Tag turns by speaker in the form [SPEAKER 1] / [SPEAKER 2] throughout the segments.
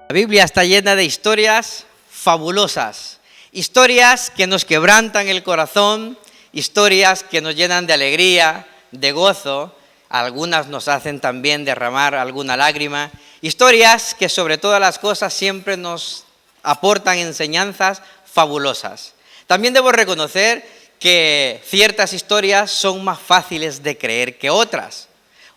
[SPEAKER 1] La Biblia está llena de historias fabulosas, historias que nos quebrantan el corazón, historias que nos llenan de alegría, de gozo, algunas nos hacen también derramar alguna lágrima, historias que sobre todas las cosas siempre nos aportan enseñanzas fabulosas. También debo reconocer que ciertas historias son más fáciles de creer que otras.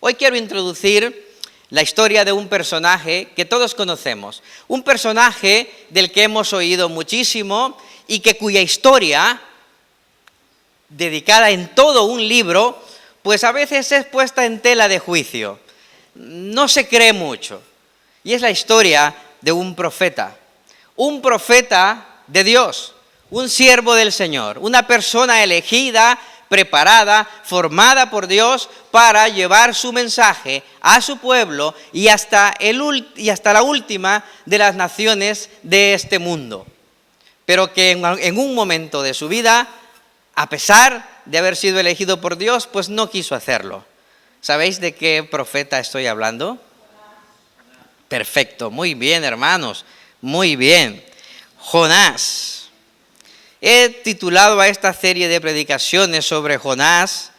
[SPEAKER 1] Hoy quiero introducir la historia de un personaje que todos conocemos, un personaje del que hemos oído muchísimo y cuya historia, dedicada en todo un libro, pues a veces es puesta en tela de juicio. No se cree mucho. Y es la historia de un profeta de Dios, un siervo del Señor, una persona elegida, preparada, formada por Dios para llevar su mensaje a su pueblo y hasta la última de las naciones de este mundo. Pero que en un momento de su vida, a pesar de haber sido elegido por Dios, pues no quiso hacerlo. ¿Sabéis de qué profeta estoy hablando? Perfecto, muy bien, hermanos, muy bien. Jonás. He titulado a esta serie de predicaciones sobre Jonás,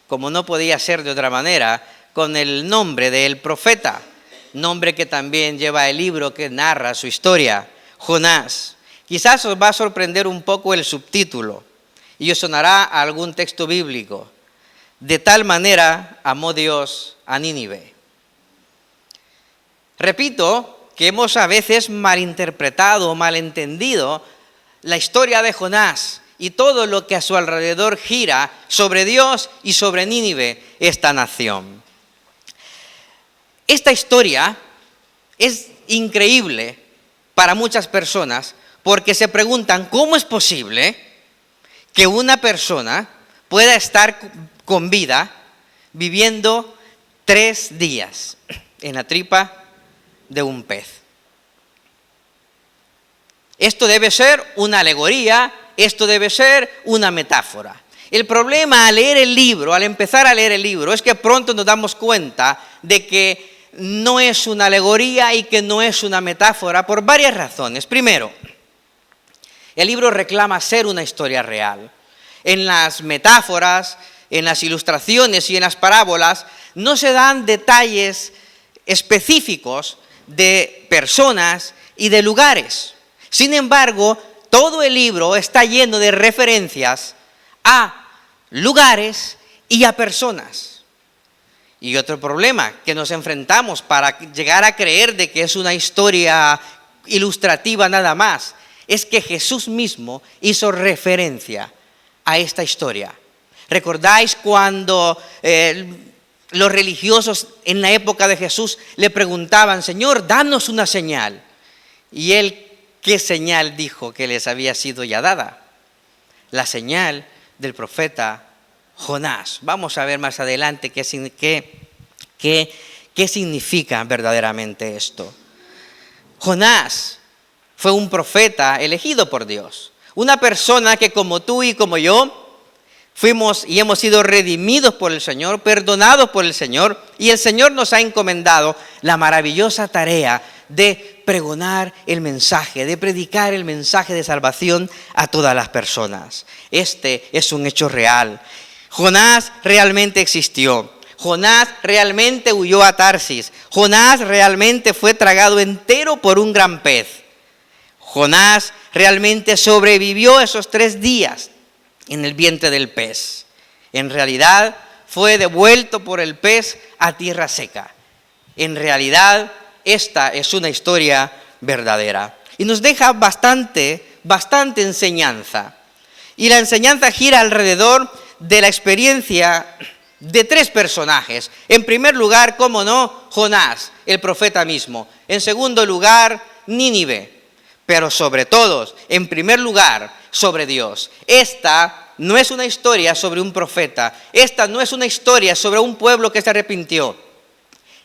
[SPEAKER 1] como no podía ser de otra manera, con el nombre del profeta, nombre que también lleva el libro que narra su historia, Jonás. Quizás os va a sorprender un poco el subtítulo y os sonará a algún texto bíblico. De tal manera amó Dios a Nínive. Repito que hemos a veces malinterpretado o malentendido la historia de Jonás y todo lo que a su alrededor gira sobre Dios y sobre Nínive, esta nación. Esta historia es increíble para muchas personas porque se preguntan cómo es posible que una persona pueda estar con vida viviendo 3 días en la tripa de un pez. Esto debe ser una alegoría, esto debe ser una metáfora. El problema al empezar a leer el libro, es que pronto nos damos cuenta de que no es una alegoría y que no es una metáfora por varias razones. Primero, el libro reclama ser una historia real. En las metáforas, en las ilustraciones y en las parábolas no se dan detalles específicos de personas y de lugares. Sin embargo, todo el libro está lleno de referencias a lugares y a personas. Y otro problema que nos enfrentamos para llegar a creer de que es una historia ilustrativa nada más, es que Jesús mismo hizo referencia a esta historia. ¿Recordáis cuando los religiosos en la época de Jesús le preguntaban, Señor, danos una señal? Y él, ¿qué señal dijo que les había sido ya dada? La señal del profeta Jonás. Vamos a ver más adelante qué significa verdaderamente esto. Jonás fue un profeta elegido por Dios. Una persona que como tú y como yo fuimos y hemos sido redimidos por el Señor, perdonados por el Señor, y el Señor nos ha encomendado la maravillosa tarea de pregonar el mensaje, de predicar el mensaje de salvación a todas las personas. Este es un hecho real. Jonás realmente existió. Jonás realmente huyó a Tarsis. Jonás realmente fue tragado entero por un gran pez. Jonás realmente sobrevivió esos 3 días en el vientre del pez. En realidad fue devuelto por el pez a tierra seca. En realidad esta es una historia verdadera y nos deja bastante enseñanza. Y la enseñanza gira alrededor de la experiencia de 3 personajes. En primer lugar, cómo no, Jonás, el profeta mismo. En segundo lugar, Nínive. Pero sobre todo, en primer lugar, sobre Dios. Esta no es una historia sobre un profeta. Esta no es una historia sobre un pueblo que se arrepintió.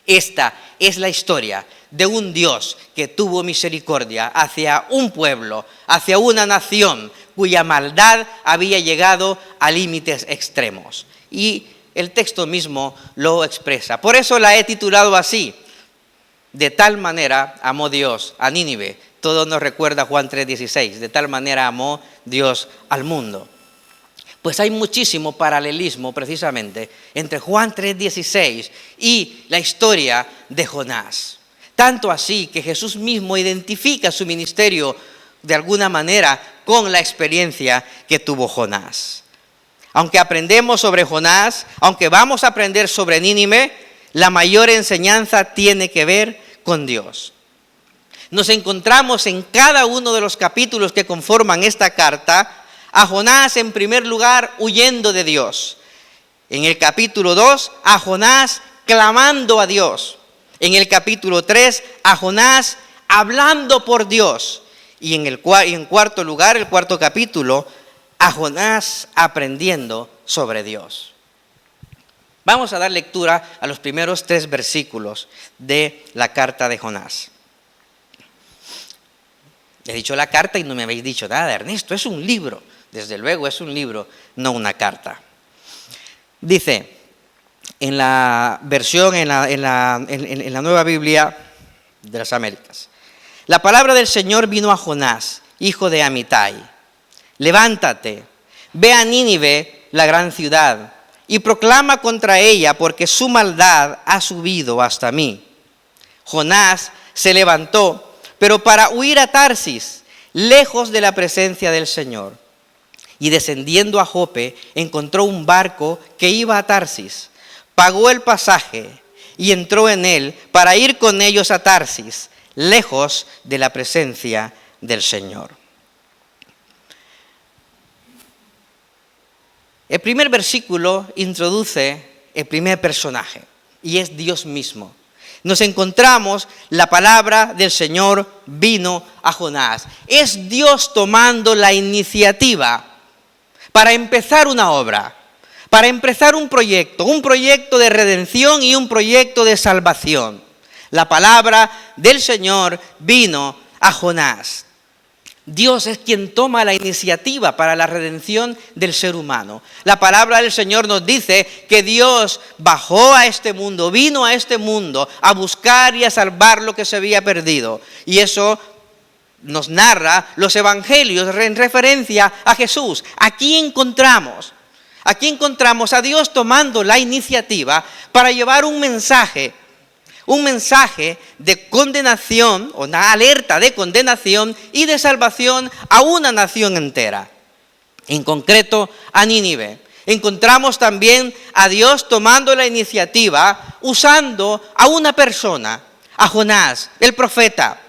[SPEAKER 1] Esta es la historia de un Dios que tuvo misericordia hacia un pueblo, hacia una nación cuya maldad había llegado a límites extremos. Y el texto mismo lo expresa. Por eso la he titulado así: De tal manera amó Dios a Nínive. Todo nos recuerda Juan 3:16. De tal manera amó Dios al mundo. Pues hay muchísimo paralelismo precisamente entre Juan 3:16 y la historia de Jonás. Tanto así que Jesús mismo identifica su ministerio de alguna manera con la experiencia que tuvo Jonás. Aunque aprendemos sobre Jonás, aunque vamos a aprender sobre Nínive, la mayor enseñanza tiene que ver con Dios. Nos encontramos en cada uno de los capítulos que conforman esta carta a Jonás en primer lugar huyendo de Dios. En el capítulo 2 a Jonás clamando a Dios. En el capítulo 3 a Jonás hablando por Dios. Y en cuarto lugar, el cuarto capítulo, a Jonás aprendiendo sobre Dios. Vamos a dar lectura a los primeros 3 versículos de la carta de Jonás. He dicho la carta y no me habéis dicho nada, Ernesto, es un libro. Desde luego es un libro, no una carta. Dice, en la versión, en la Nueva Biblia de las Américas: la palabra del Señor vino a Jonás, hijo de Amitai. Levántate, ve a Nínive, la gran ciudad, y proclama contra ella, porque su maldad ha subido hasta mí. Jonás se levantó, pero para huir a Tarsis, lejos de la presencia del Señor. Y descendiendo a Jope, encontró un barco que iba a Tarsis. Pagó el pasaje y entró en él para ir con ellos a Tarsis, lejos de la presencia del Señor. El primer versículo introduce el primer personaje, y es Dios mismo. Nos encontramos, la palabra del Señor vino a Jonás. Es Dios tomando la iniciativa para empezar una obra, para empezar un proyecto de redención y un proyecto de salvación. La palabra del Señor vino a Jonás. Dios es quien toma la iniciativa para la redención del ser humano. La palabra del Señor nos dice que Dios bajó a este mundo, vino a este mundo a buscar y a salvar lo que se había perdido. Y eso nos narra los evangelios en referencia a Jesús. Aquí encontramos a Dios tomando la iniciativa para llevar un mensaje de condenación, o una alerta de condenación y de salvación a una nación entera, en concreto a Nínive. Encontramos también a Dios tomando la iniciativa usando a una persona, a Jonás, el profeta,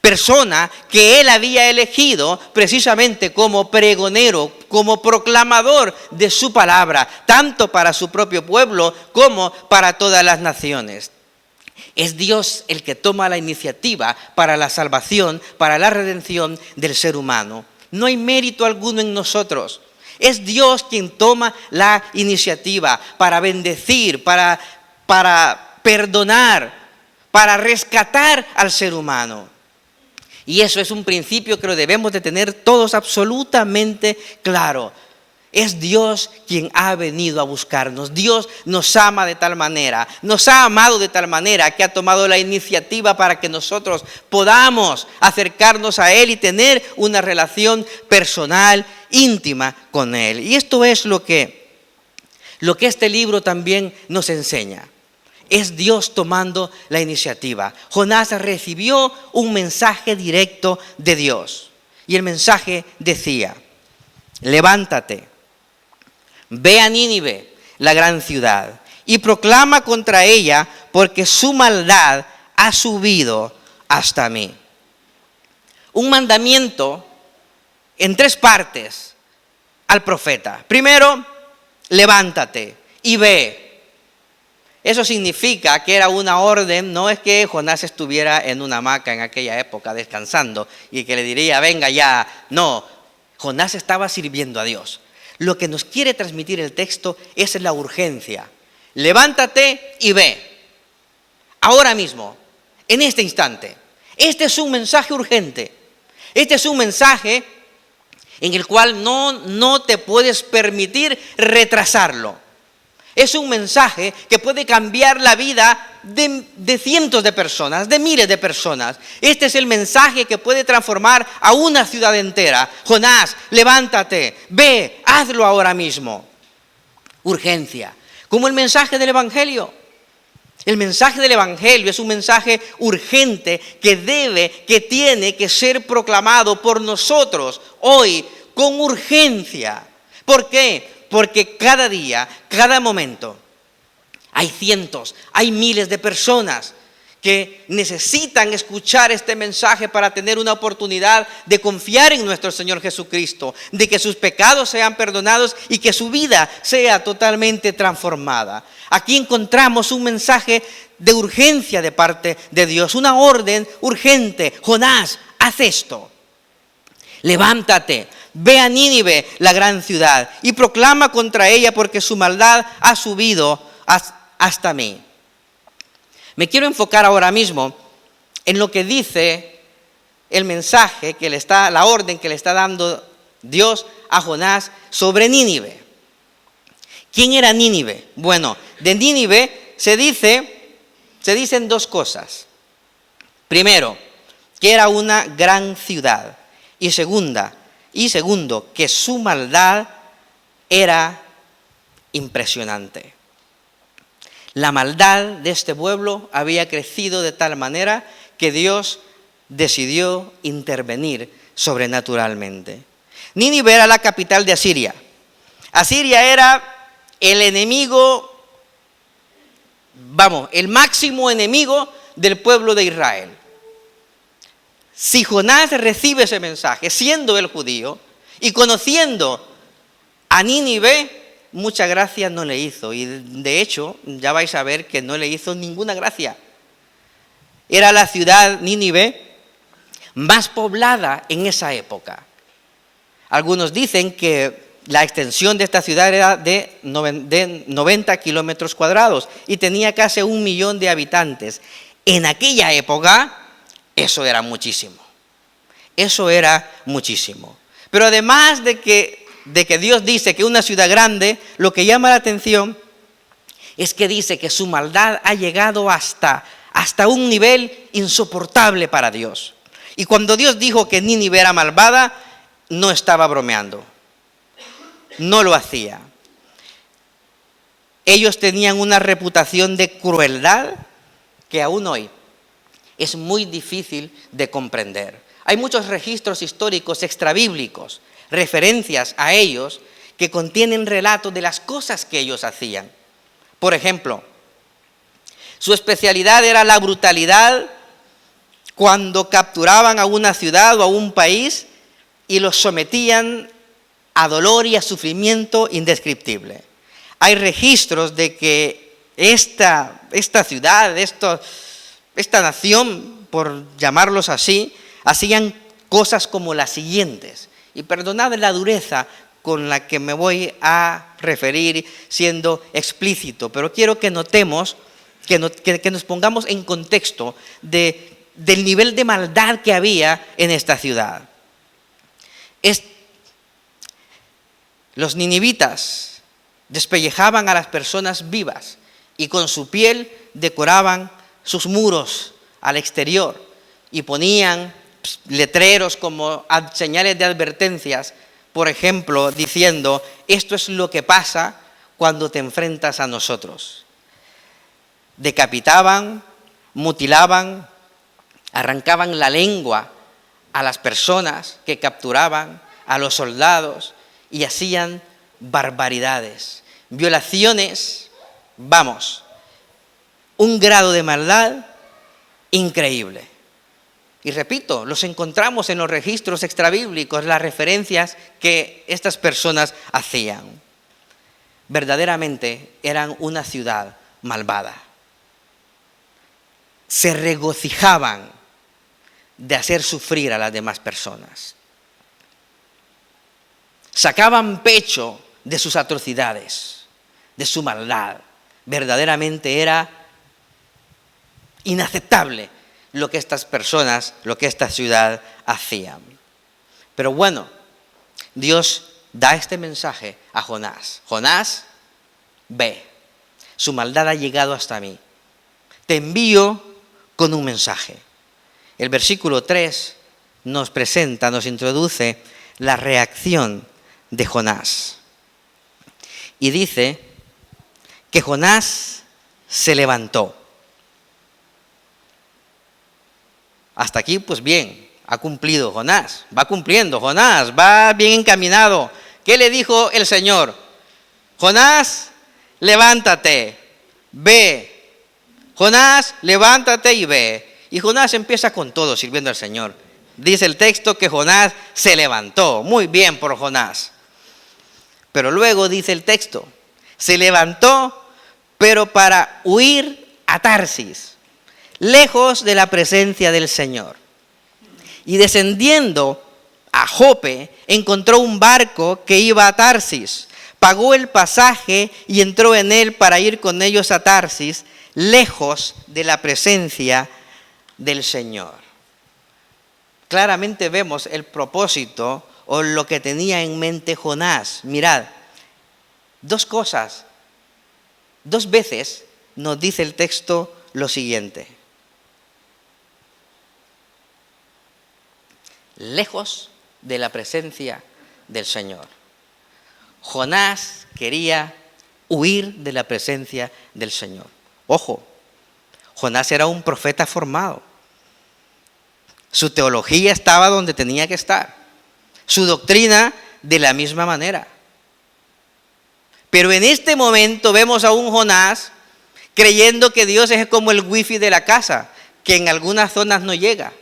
[SPEAKER 1] persona que él había elegido precisamente como pregonero, como proclamador de su palabra, tanto para su propio pueblo como para todas las naciones. Es Dios el que toma la iniciativa para la salvación, para la redención del ser humano. No hay mérito alguno en nosotros. Es Dios quien toma la iniciativa para bendecir, para perdonar, para rescatar al ser humano. Y eso es un principio que lo debemos de tener todos absolutamente claro. Es Dios quien ha venido a buscarnos. Dios nos ama de tal manera, nos ha amado de tal manera que ha tomado la iniciativa para que nosotros podamos acercarnos a Él y tener una relación personal, íntima con Él. Y esto es lo que este libro también nos enseña. Es Dios tomando la iniciativa. Jonás recibió un mensaje directo de Dios. Y el mensaje decía: levántate, ve a Nínive, la gran ciudad, y proclama contra ella, porque su maldad ha subido hasta mí. Un mandamiento en 3 partes al profeta. Primero, levántate y ve. Eso significa que era una orden, no es que Jonás estuviera en una hamaca en aquella época descansando y que le diría, venga ya. No, Jonás estaba sirviendo a Dios. Lo que nos quiere transmitir el texto es la urgencia. Levántate y ve. Ahora mismo, en este instante. Este es un mensaje urgente. Este es un mensaje en el cual no te puedes permitir retrasarlo. Es un mensaje que puede cambiar la vida de cientos de personas, de miles de personas. Este es el mensaje que puede transformar a una ciudad entera. Jonás, levántate, ve, hazlo ahora mismo. Urgencia. Como el mensaje del Evangelio. El mensaje del Evangelio es un mensaje urgente que tiene que ser proclamado por nosotros hoy con urgencia. ¿Por qué? Porque cada día, cada momento, hay cientos, hay miles de personas que necesitan escuchar este mensaje para tener una oportunidad de confiar en nuestro Señor Jesucristo, de que sus pecados sean perdonados y que su vida sea totalmente transformada. Aquí encontramos un mensaje de urgencia de parte de Dios, una orden urgente. Jonás, haz esto. Levántate, ve a Nínive, la gran ciudad, y proclama contra ella porque su maldad ha subido hasta mí. Me quiero enfocar ahora mismo en lo que dice el mensaje la orden que le está dando Dios a Jonás sobre Nínive. ¿Quién era Nínive? Bueno, de Nínive se dicen dos cosas. Primero, que era una gran ciudad. Y segundo, que su maldad era impresionante. La maldad de este pueblo había crecido de tal manera que Dios decidió intervenir sobrenaturalmente. Nínive era la capital de Asiria. Asiria era el enemigo, el máximo enemigo del pueblo de Israel. Si Jonás recibe ese mensaje, siendo él judío y conociendo a Nínive, mucha gracia no le hizo. Y de hecho, ya vais a ver que no le hizo ninguna gracia. Era la ciudad Nínive más poblada en esa época. Algunos dicen que la extensión de esta ciudad era de 90 kilómetros cuadrados y tenía casi 1 millón de habitantes. En aquella época, eso era muchísimo. Eso era muchísimo. Pero además de que Dios dice que una ciudad grande, lo que llama la atención es que dice que su maldad ha llegado hasta un nivel insoportable para Dios. Y cuando Dios dijo que Nínive era malvada, no estaba bromeando. No lo hacía. Ellos tenían una reputación de crueldad que aún hoy es muy difícil de comprender. Hay muchos registros históricos extrabíblicos, referencias a ellos que contienen relatos de las cosas que ellos hacían. Por ejemplo, su especialidad era la brutalidad cuando capturaban a una ciudad o a un país y los sometían a dolor y a sufrimiento indescriptible. Hay registros de que esta ciudad, esta nación, por llamarlos así, hacían cosas como las siguientes. Y perdonad la dureza con la que me voy a referir siendo explícito, pero quiero que notemos, que nos pongamos en contexto del nivel de maldad que había en esta ciudad. Los ninivitas despellejaban a las personas vivas y con su piel decoraban sus muros al exterior y ponían letreros como señales de advertencias, por ejemplo, diciendo: esto es lo que pasa cuando te enfrentas a nosotros. Decapitaban, mutilaban, arrancaban la lengua a las personas que capturaban, a los soldados, y hacían barbaridades, violaciones, un grado de maldad increíble. Y repito, los encontramos en los registros extrabíblicos, las referencias que estas personas hacían. Verdaderamente eran una ciudad malvada. Se regocijaban de hacer sufrir a las demás personas. Sacaban pecho de sus atrocidades, de su maldad. Verdaderamente era inaceptable lo que estas personas, lo que esta ciudad hacían. Pero bueno, Dios da este mensaje a Jonás. Jonás, ve, su maldad ha llegado hasta mí. Te envío con un mensaje. El versículo 3 nos presenta, nos introduce la reacción de Jonás. Y dice que Jonás se levantó. Hasta aquí, pues bien, ha cumplido Jonás, va cumpliendo Jonás, va bien encaminado. ¿Qué le dijo el Señor? Jonás, levántate, ve. Jonás, levántate y ve. Y Jonás empieza con todo sirviendo al Señor. Dice el texto que Jonás se levantó. Muy bien por Jonás. Pero luego dice el texto, se levantó, pero para huir a Tarsis, lejos de la presencia del Señor. Y descendiendo a Jope, encontró un barco que iba a Tarsis. Pagó el pasaje y entró en él para ir con ellos a Tarsis, lejos de la presencia del Señor. Claramente vemos el propósito o lo que tenía en mente Jonás. Mirad, dos cosas. Dos veces nos dice el texto lo siguiente. Lejos de la presencia del Señor. Jonás quería huir de la presencia del Señor. Ojo, Jonás era un profeta formado. Su teología estaba donde tenía que estar. Su doctrina de la misma manera. Pero en este momento vemos a un Jonás creyendo que Dios es como el wifi de la casa, que en algunas zonas no llega.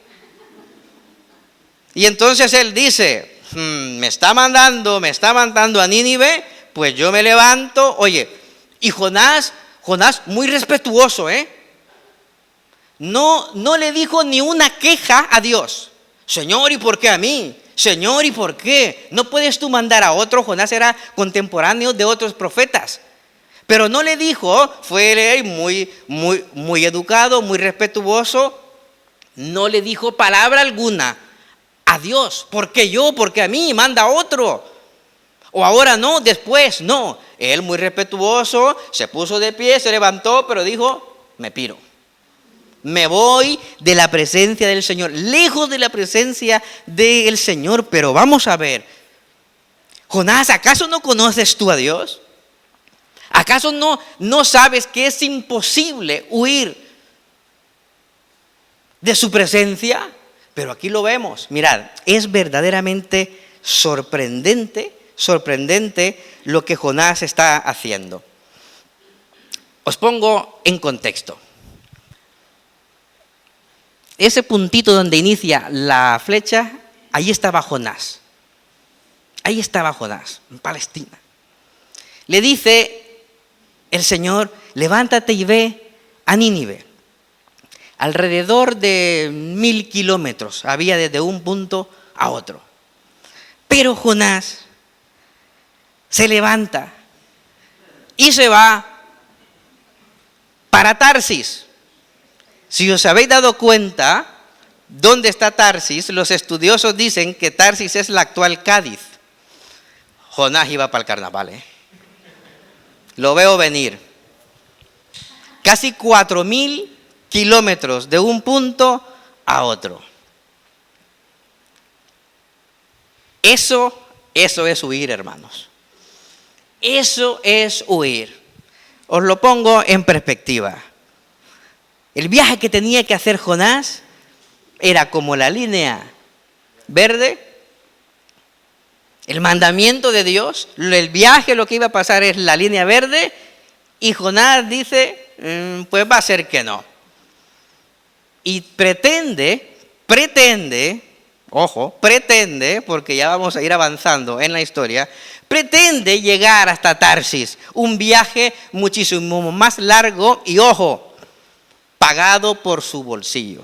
[SPEAKER 1] Y entonces él dice, me está mandando a Nínive, pues yo me levanto. Oye, y Jonás muy respetuoso, No le dijo ni una queja a Dios. Señor, ¿y por qué a mí? Señor, ¿y por qué? ¿No puedes tú mandar a otro? Jonás era contemporáneo de otros profetas. Pero no le dijo, fue muy educado, muy respetuoso. No le dijo palabra alguna a Dios. ¿Por qué yo? ¿Por qué a mí? Manda a otro. O ahora no, después no. Él muy respetuoso, se puso de pie, se levantó, pero dijo, me piro. Me voy de la presencia del Señor, lejos de la presencia del Señor. Pero vamos a ver, Jonás, ¿acaso no conoces tú a Dios? ¿Acaso no sabes que es imposible huir de su presencia? Pero aquí lo vemos. Mirad, es verdaderamente sorprendente lo que Jonás está haciendo. Os pongo en contexto. Ese puntito donde inicia la flecha, ahí estaba Jonás. Ahí estaba Jonás, en Palestina. Le dice el Señor, levántate y ve a Nínive. Alrededor de 1000 kilómetros había desde un punto a otro. Pero Jonás se levanta y se va para Tarsis. Si os habéis dado cuenta, ¿dónde está Tarsis? Los estudiosos dicen que Tarsis es la actual Cádiz. Jonás iba para el carnaval, Lo veo venir. Casi 4000 kilómetros de un punto a otro. Eso es huir, hermanos. Eso es huir. Os lo pongo en perspectiva. El viaje que tenía que hacer Jonás era como la línea verde, el mandamiento de Dios, el viaje lo que iba a pasar es la línea verde, y Jonás dice, pues va a ser que no. Y pretende, porque ya vamos a ir avanzando en la historia, pretende llegar hasta Tarsis, un viaje muchísimo más largo y, ojo, pagado por su bolsillo.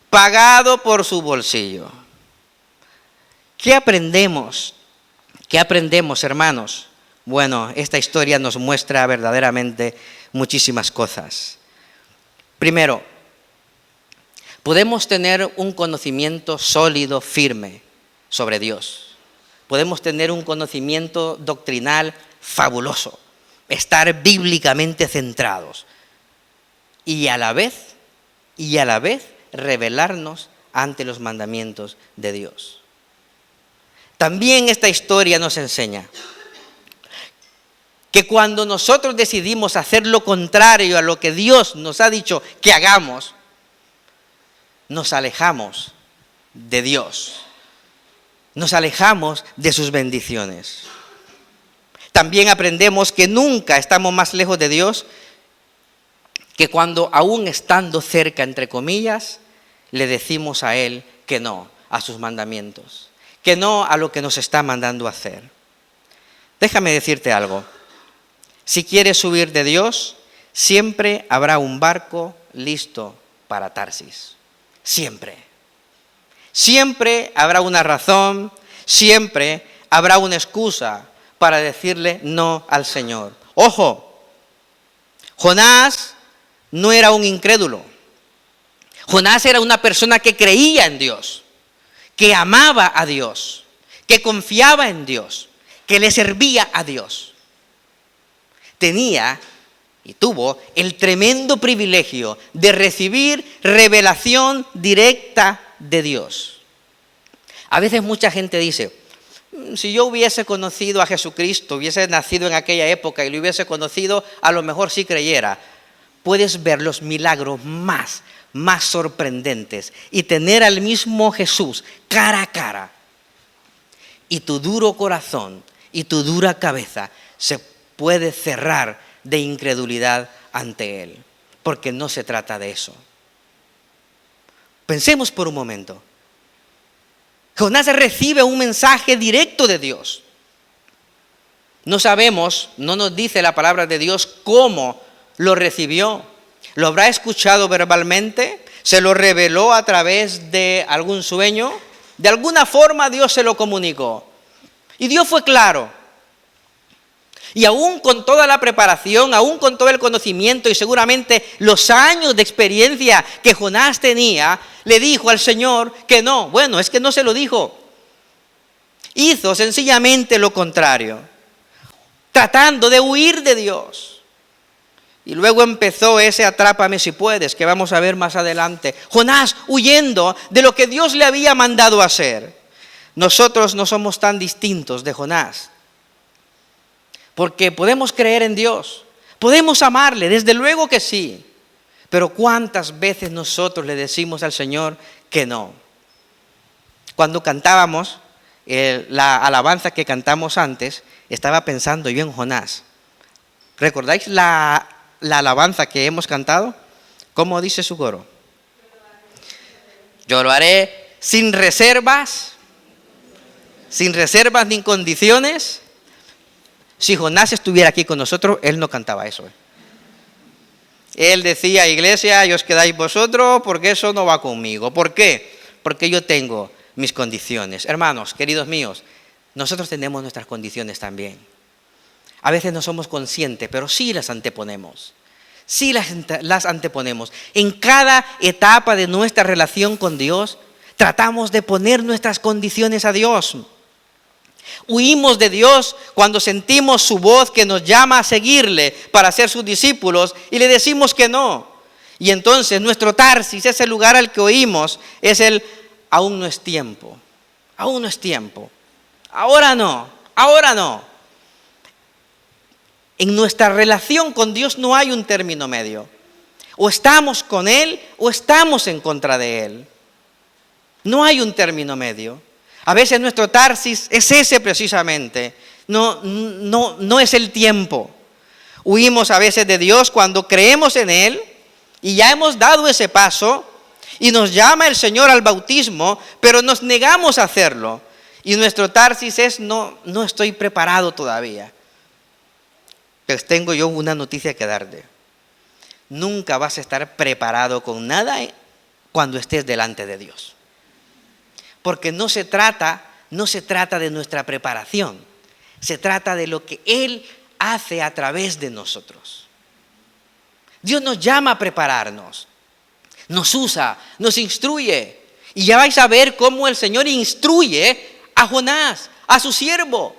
[SPEAKER 1] Pagado por su bolsillo. ¿Qué aprendemos? ¿Qué aprendemos, hermanos? Bueno, esta historia nos muestra verdaderamente muchísimas cosas. Primero, podemos tener un conocimiento sólido, firme sobre Dios. Podemos tener un conocimiento doctrinal fabuloso. estar bíblicamente centrados y a la vez revelarnos ante los mandamientos de Dios. También esta historia nos enseña que cuando nosotros decidimos hacer lo contrario a lo que Dios nos ha dicho que hagamos, nos alejamos de Dios, nos alejamos de sus bendiciones. También aprendemos que nunca estamos más lejos de Dios que cuando, aún estando cerca, entre comillas, le decimos a Él que no a sus mandamientos, que no a lo que nos está mandando a hacer. Déjame decirte algo. Si quieres huir de Dios, siempre habrá un barco listo para Tarsis. Siempre. Siempre habrá una razón, siempre habrá una excusa para decirle no al Señor. Ojo, Jonás no era un incrédulo. Jonás era una persona que creía en Dios, que amaba a Dios, que confiaba en Dios, que le servía a Dios. Tenía y tuvo el tremendo privilegio de recibir revelación directa de Dios. A veces mucha gente dice, si yo hubiese conocido a Jesucristo, hubiese nacido en aquella época y lo hubiese conocido, a lo mejor sí creyera. Puedes ver los milagros más sorprendentes y tener al mismo Jesús cara a cara. Y tu duro corazón y tu dura cabeza se puede cerrar de incredulidad ante Él, porque no se trata de eso. Pensemos por un momento. Jonás recibe un mensaje directo de Dios. No sabemos, no nos dice la palabra de Dios cómo lo recibió. ¿Lo habrá escuchado verbalmente? ¿Se lo reveló a través de algún sueño? De alguna forma Dios se lo comunicó. Y Dios fue claro. Y aún con toda la preparación, aún con todo el conocimiento y seguramente los años de experiencia que Jonás tenía, le dijo al Señor que no. Bueno, es que no se lo dijo. Hizo sencillamente lo contrario, tratando de huir de Dios. Y luego empezó ese atrápame si puedes, que vamos a ver más adelante. Jonás huyendo de lo que Dios le había mandado hacer. Nosotros no somos tan distintos de Jonás. Porque podemos creer en Dios, podemos amarle, desde luego que sí. Pero ¿cuántas veces nosotros le decimos al Señor que no? Cuando cantábamos la alabanza que cantamos antes, estaba pensando yo en Jonás. ¿Recordáis la alabanza que hemos cantado? ¿Cómo dice su coro? Yo lo haré sin reservas ni condiciones. Si Jonás estuviera aquí con nosotros, él no cantaba eso. Él decía, iglesia, y os quedáis vosotros porque eso no va conmigo. ¿Por qué? Porque yo tengo mis condiciones. Hermanos, queridos míos, nosotros tenemos nuestras condiciones también. A veces no somos conscientes, pero sí las anteponemos. Sí las anteponemos. En cada etapa de nuestra relación con Dios, tratamos de poner nuestras condiciones a Dios. Huimos de Dios cuando sentimos su voz que nos llama a seguirle para ser sus discípulos y le decimos que no. Y entonces nuestro Tarsis, ese lugar al que oímos, es el aún no es tiempo, aún no es tiempo, ahora no. En nuestra relación con Dios no hay un término medio. O estamos con Él o estamos en contra de Él. No hay un término medio. A veces nuestro Tarsis es ese precisamente, no es el tiempo. Huimos a veces de Dios cuando creemos en Él y ya hemos dado ese paso y nos llama el Señor al bautismo, pero nos negamos a hacerlo. Y nuestro Tarsis es no estoy preparado todavía. Pues tengo yo una noticia que darte. Nunca vas a estar preparado con nada cuando estés delante de Dios. Porque no se trata de nuestra preparación, se trata de lo que Él hace a través de nosotros. Dios nos llama a prepararnos, nos usa, nos instruye. Y ya vais a ver cómo el Señor instruye a Jonás, a su siervo.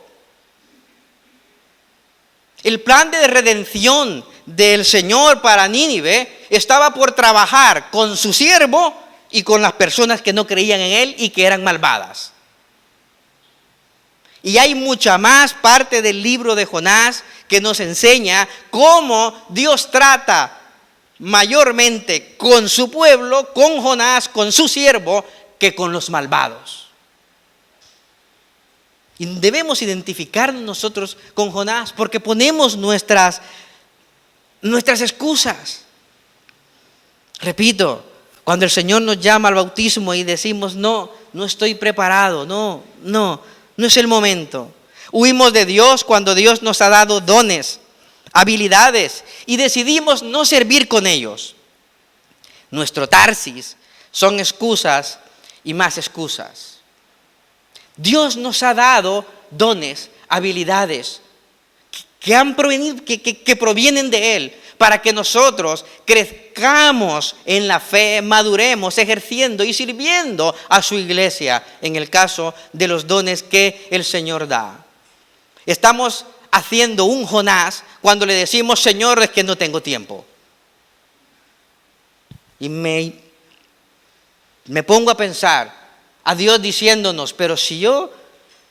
[SPEAKER 1] El plan de redención del Señor para Nínive estaba por trabajar con su siervo y con las personas que no creían en él y que eran malvadas. Y hay mucha más parte del libro de Jonás que nos enseña cómo Dios trata mayormente con su pueblo, con Jonás, con su siervo, que con los malvados. Y debemos identificarnos nosotros con Jonás porque ponemos nuestras excusas. Repito, cuando el Señor nos llama al bautismo y decimos, no estoy preparado, no es el momento. Huimos de Dios cuando Dios nos ha dado dones, habilidades y decidimos no servir con ellos. Nuestro Tarsis son excusas y más excusas. Dios nos ha dado dones, habilidades que provienen de Él para que nosotros crezcamos en la fe, maduremos ejerciendo y sirviendo a su iglesia en el caso de los dones que el Señor da. Estamos haciendo un Jonás cuando le decimos, Señor, es que no tengo tiempo. Y me pongo a pensar a Dios diciéndonos, pero si yo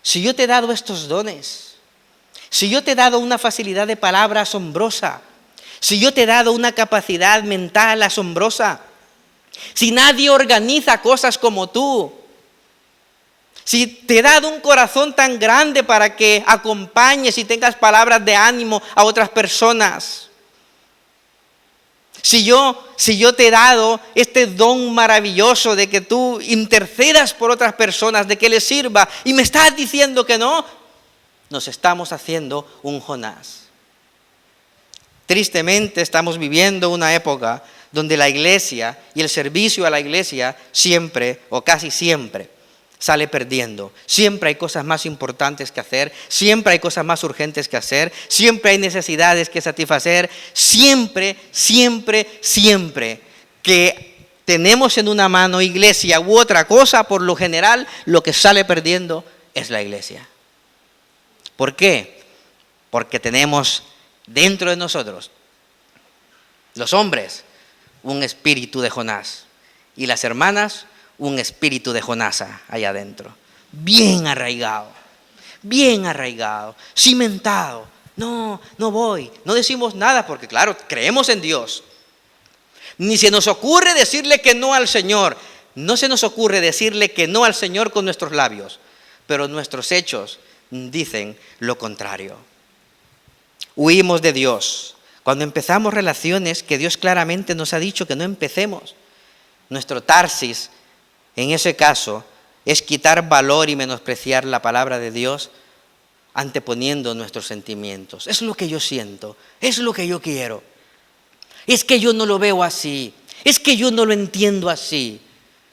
[SPEAKER 1] te he dado estos dones, si yo te he dado una facilidad de palabra asombrosa, si yo te he dado una capacidad mental asombrosa, si nadie organiza cosas como tú, si te he dado un corazón tan grande para que acompañes y tengas palabras de ánimo a otras personas, si yo te he dado este don maravilloso de que tú intercedas por otras personas, de que les sirva, y me estás diciendo que no, nos estamos haciendo un Jonás. Tristemente estamos viviendo una época donde la iglesia y el servicio a la iglesia siempre o casi siempre sale perdiendo. Siempre hay cosas más importantes que hacer, siempre hay cosas más urgentes que hacer, siempre hay necesidades que satisfacer, siempre que tenemos en una mano iglesia u otra cosa, por lo general lo que sale perdiendo es la iglesia. ¿Por qué? Porque tenemos dentro de nosotros, los hombres, un espíritu de Jonás y las hermanas, un espíritu de Jonasa allá adentro, bien arraigado, cimentado. No voy, no decimos nada porque claro, creemos en Dios. Ni se nos ocurre decirle que no al Señor, no se nos ocurre decirle que no al Señor con nuestros labios, pero nuestros hechos dicen lo contrario. Huimos de Dios. Cuando empezamos relaciones que Dios claramente nos ha dicho que no empecemos, nuestro Tarsis, en ese caso, es quitar valor y menospreciar la palabra de Dios anteponiendo nuestros sentimientos. Es lo que yo siento, es lo que yo quiero. Es que yo no lo veo así, es que yo no lo entiendo así.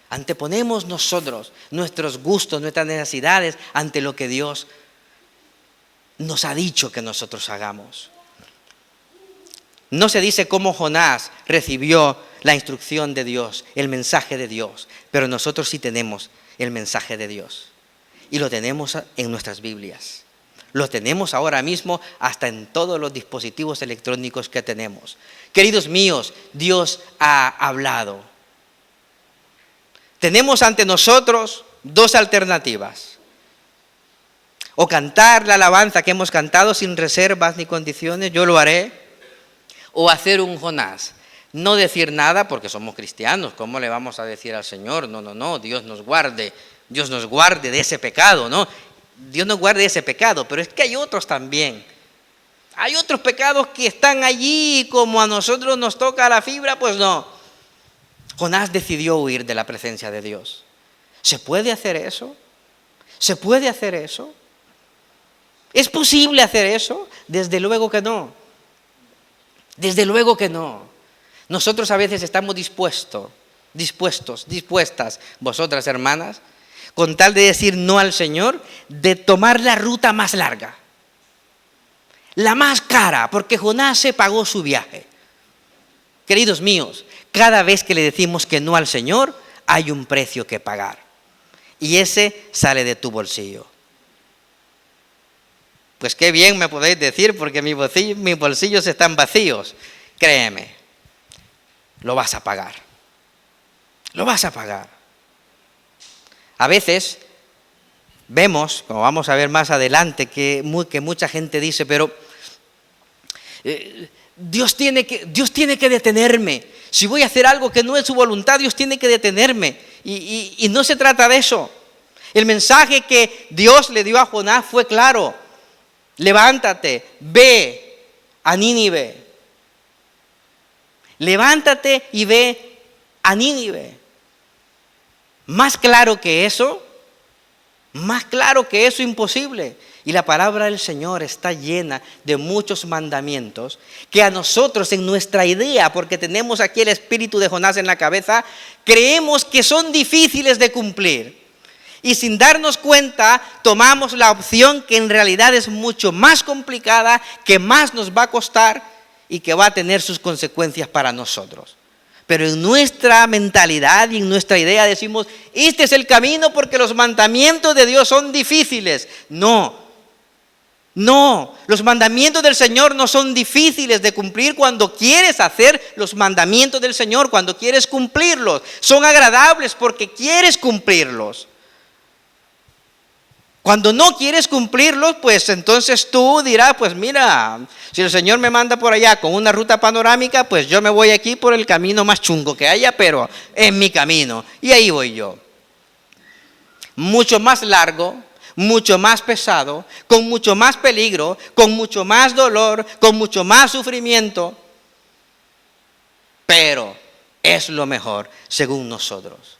[SPEAKER 1] Anteponemos nosotros nuestros gustos, nuestras necesidades ante lo que Dios nos ha dicho que nosotros hagamos. No se dice cómo Jonás recibió la instrucción de Dios, el mensaje de Dios, pero nosotros sí tenemos el mensaje de Dios y lo tenemos en nuestras Biblias. Lo tenemos ahora mismo hasta en todos los dispositivos electrónicos que tenemos. Queridos míos, Dios ha hablado. Tenemos ante nosotros dos alternativas. O cantar la alabanza que hemos cantado sin reservas ni condiciones, yo lo haré. O hacer un Jonás. No decir nada porque somos cristianos. ¿Cómo le vamos a decir al Señor? No, Dios nos guarde de ese pecado, ¿no? Dios nos guarde de ese pecado, pero es que hay otros también. Hay otros pecados que están allí, como a nosotros nos toca la fibra, pues no. Jonás decidió huir de la presencia de Dios. ¿Se puede hacer eso? ¿Se puede hacer eso? ¿Es posible hacer eso? Desde luego que no. Desde luego que no. Nosotros a veces estamos dispuestas, vosotras hermanas, con tal de decir no al Señor, de tomar la ruta más larga, la más cara, porque Jonás se pagó su viaje. Queridos míos, cada vez que le decimos que no al Señor, hay un precio que pagar. Y ese sale de tu bolsillo. Pues qué bien me podéis decir, porque mis bolsillos están vacíos. Créeme, lo vas a pagar. Lo vas a pagar. A veces vemos, como vamos a ver más adelante, que mucha gente dice, pero Dios tiene que detenerme. Si voy a hacer algo que no es su voluntad, Dios tiene que detenerme. Y no se trata de eso. El mensaje que Dios le dio a Jonás fue claro. Levántate, ve a Nínive. Levántate y ve a Nínive. Más claro que eso, imposible. Y la palabra del Señor está llena de muchos mandamientos que a nosotros en nuestra idea, porque tenemos aquí el espíritu de Jonás en la cabeza, creemos que son difíciles de cumplir. Y sin darnos cuenta, tomamos la opción que en realidad es mucho más complicada, que más nos va a costar y que va a tener sus consecuencias para nosotros. Pero en nuestra mentalidad y en nuestra idea decimos, este es el camino porque los mandamientos de Dios son difíciles. No, los mandamientos del Señor no son difíciles de cumplir cuando quieres hacer los mandamientos del Señor, cuando quieres cumplirlos. Son agradables porque quieres cumplirlos. Cuando no quieres cumplirlos, pues entonces tú dirás, pues mira, si el Señor me manda por allá con una ruta panorámica, pues yo me voy aquí por el camino más chungo que haya, pero es mi camino. Y ahí voy yo. Mucho más largo, mucho más pesado, con mucho más peligro, con mucho más dolor, con mucho más sufrimiento. Pero es lo mejor según nosotros.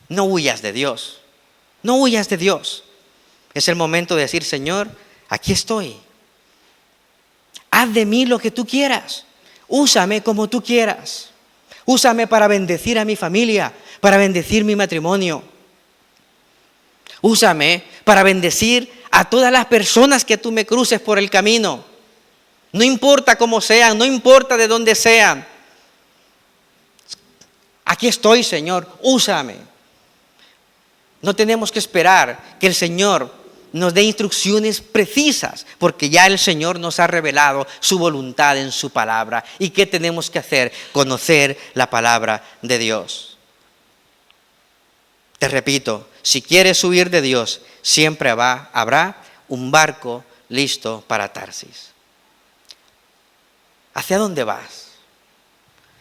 [SPEAKER 1] No huyas de Dios. No huyas de Dios. Es el momento de decir, Señor, aquí estoy. Haz de mí lo que tú quieras. Úsame como tú quieras. Úsame para bendecir a mi familia, para bendecir mi matrimonio. Úsame para bendecir a todas las personas que tú me cruces por el camino. No importa cómo sean, no importa de dónde sean. Aquí estoy, Señor, úsame. No tenemos que esperar que el Señor nos dé instrucciones precisas, porque ya el Señor nos ha revelado su voluntad en su palabra. ¿Y qué tenemos que hacer? Conocer la palabra de Dios. Te repito, si quieres huir de Dios, siempre habrá un barco listo para Tarsis. ¿Hacia dónde vas?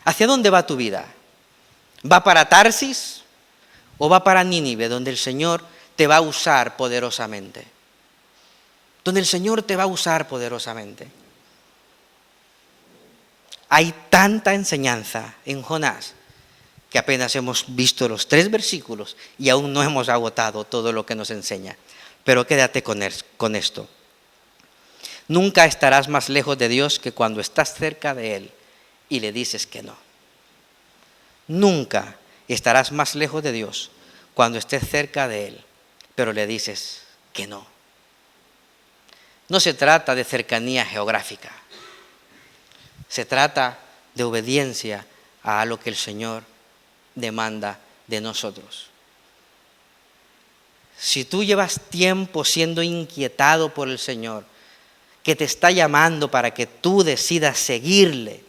[SPEAKER 1] ¿Hacia dónde va tu vida? ¿Va para Tarsis o va para Nínive, donde el Señor te va a usar poderosamente? Donde el Señor te va a usar poderosamente. Hay tanta enseñanza en Jonás que apenas hemos visto los 3 versículos y aún no hemos agotado todo lo que nos enseña. Pero quédate con esto. Nunca estarás más lejos de Dios que cuando estás cerca de Él y le dices que no. Nunca estarás más lejos de Dios cuando estés cerca de Él, pero le dices que no. No se trata de cercanía geográfica. Se trata de obediencia a lo que el Señor demanda de nosotros. Si tú llevas tiempo siendo inquietado por el Señor, que te está llamando para que tú decidas seguirle,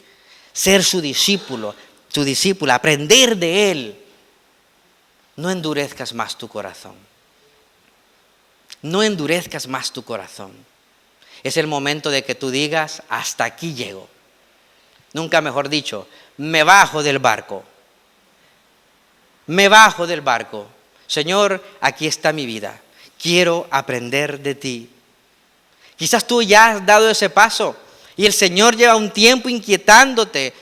[SPEAKER 1] ser su discípulo, tu discípula, aprender de Él, no endurezcas más tu corazón. No endurezcas más tu corazón. Es el momento de que tú digas, hasta aquí llego. Nunca mejor dicho, me bajo del barco. Me bajo del barco. Señor, aquí está mi vida. Quiero aprender de ti. Quizás tú ya has dado ese paso y el Señor lleva un tiempo inquietándote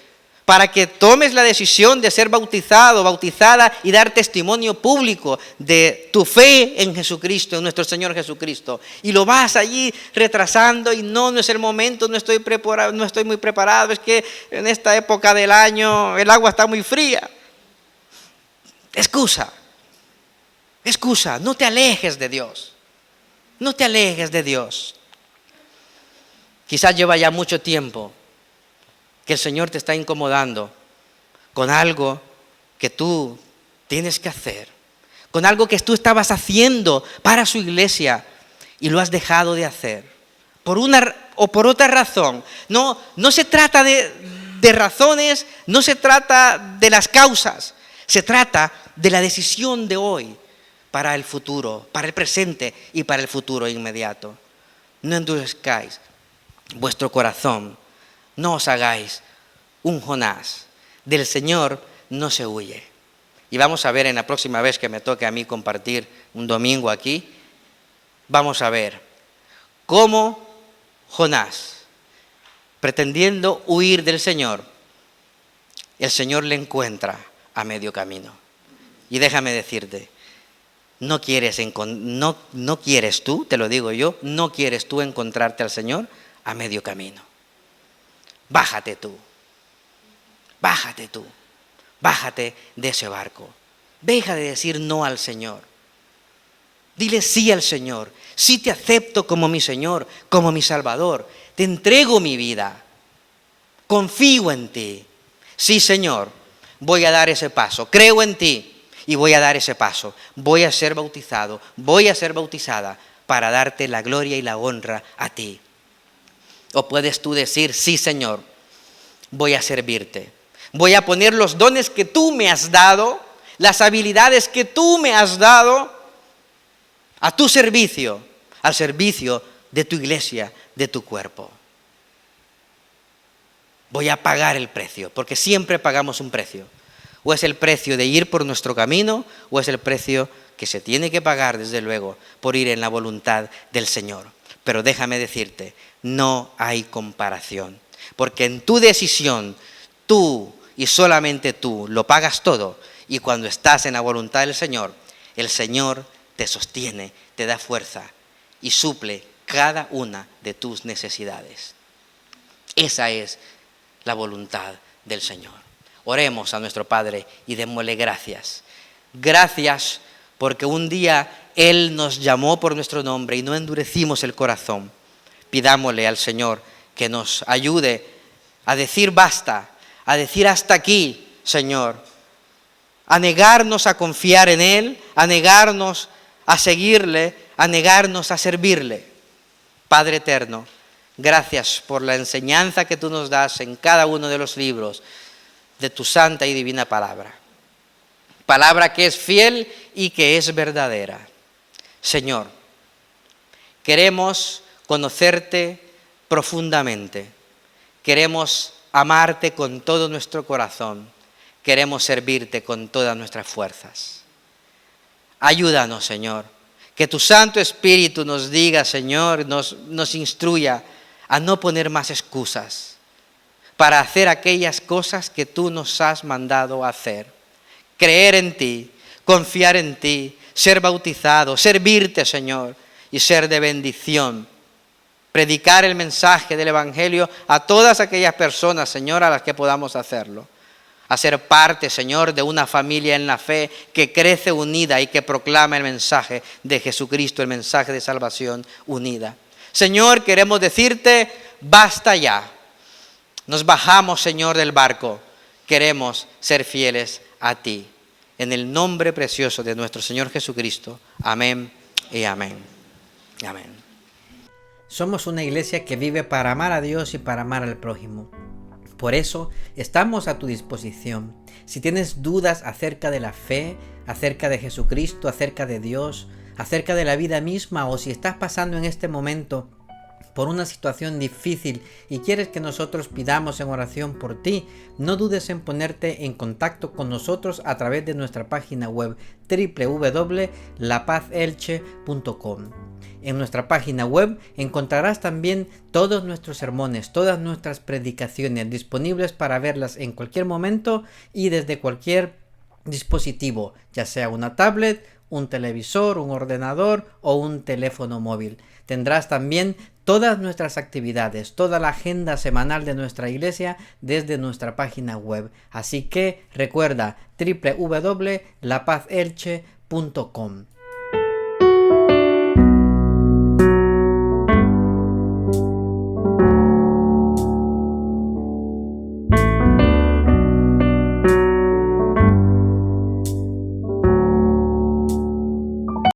[SPEAKER 1] para que tomes la decisión de ser bautizado, bautizada y dar testimonio público de tu fe en Jesucristo, en nuestro Señor Jesucristo. Y lo vas allí retrasando y no es el momento, no estoy muy preparado, es que en esta época del año el agua está muy fría. Excusa, no te alejes de Dios, no te alejes de Dios. Quizás lleva ya mucho tiempo que el Señor te está incomodando con algo que tú tienes que hacer, con algo que tú estabas haciendo para su iglesia y lo has dejado de hacer. por una o por otra razón. No se trata de razones, no se trata de las causas, se trata de la decisión de hoy para el futuro, para el presente y para el futuro inmediato. No endurezcáis vuestro corazón, no os hagáis un Jonás. Del Señor no se huye. Y vamos a ver en la próxima vez que me toque a mí compartir un domingo aquí, vamos a ver cómo Jonás, pretendiendo huir del Señor, el Señor le encuentra a medio camino. Y déjame decirte, no quieres tú, te lo digo yo, no quieres tú encontrarte al Señor a medio camino. Bájate tú, bájate de ese barco. Deja de decir no al Señor. Dile sí al Señor. Sí te acepto como mi Señor, como mi Salvador. Te entrego mi vida. Confío en ti. Sí, Señor, voy a dar ese paso. Creo en ti y voy a dar ese paso. Voy a ser bautizado, voy a ser bautizada para darte la gloria y la honra a ti. O puedes tú decir, sí, Señor, voy a servirte. Voy a poner los dones que tú me has dado, las habilidades que tú me has dado, a tu servicio, al servicio de tu iglesia, de tu cuerpo. Voy a pagar el precio, porque siempre pagamos un precio. O es el precio de ir por nuestro camino, o es el precio que se tiene que pagar, desde luego, por ir en la voluntad del Señor. Pero déjame decirte, no hay comparación, porque en tu decisión, tú y solamente tú lo pagas todo, y cuando estás en la voluntad del Señor, el Señor te sostiene, te da fuerza y suple cada una de tus necesidades. Esa es la voluntad del Señor. Oremos a nuestro Padre y démosle gracias. Gracias porque un día Él nos llamó por nuestro nombre y no endurecimos el corazón. Pidámosle al Señor que nos ayude a decir basta, a decir hasta aquí, Señor, a negarnos a confiar en Él, a negarnos a seguirle, a negarnos a servirle. Padre eterno, gracias por la enseñanza que tú nos das en cada uno de los libros de tu santa y divina palabra. Palabra que es fiel y que es verdadera. Señor, queremos conocerte profundamente. Queremos amarte con todo nuestro corazón. Queremos servirte con todas nuestras fuerzas. Ayúdanos, Señor. Que tu Santo Espíritu nos diga, Señor, nos instruya a no poner más excusas para hacer aquellas cosas que tú nos has mandado hacer. Creer en ti, confiar en ti, ser bautizado, servirte, Señor, y ser de bendición. Predicar el mensaje del Evangelio a todas aquellas personas, Señor, a las que podamos hacerlo. A ser parte, Señor, de una familia en la fe que crece unida y que proclama el mensaje de Jesucristo, el mensaje de salvación unida. Señor, queremos decirte, basta ya. Nos bajamos, Señor, del barco. Queremos ser fieles a ti. En el nombre precioso de nuestro Señor Jesucristo. Amén y amén. Amén. Somos una iglesia que vive para amar a Dios y para amar al prójimo. Por eso estamos a tu disposición. Si tienes dudas acerca de la fe, acerca de Jesucristo, acerca de Dios, acerca de la vida misma, o si estás pasando en este momento por una situación difícil y quieres que nosotros pidamos en oración por ti, no dudes en ponerte en contacto con nosotros a través de nuestra página web www.lapazelche.com. En nuestra página web encontrarás también todos nuestros sermones, todas nuestras predicaciones disponibles para verlas en cualquier momento y desde cualquier dispositivo, ya sea una tablet, un televisor, un ordenador o un teléfono móvil. Tendrás también todas nuestras actividades, toda la agenda semanal de nuestra iglesia desde nuestra página web. Así que recuerda www.lapazelche.com.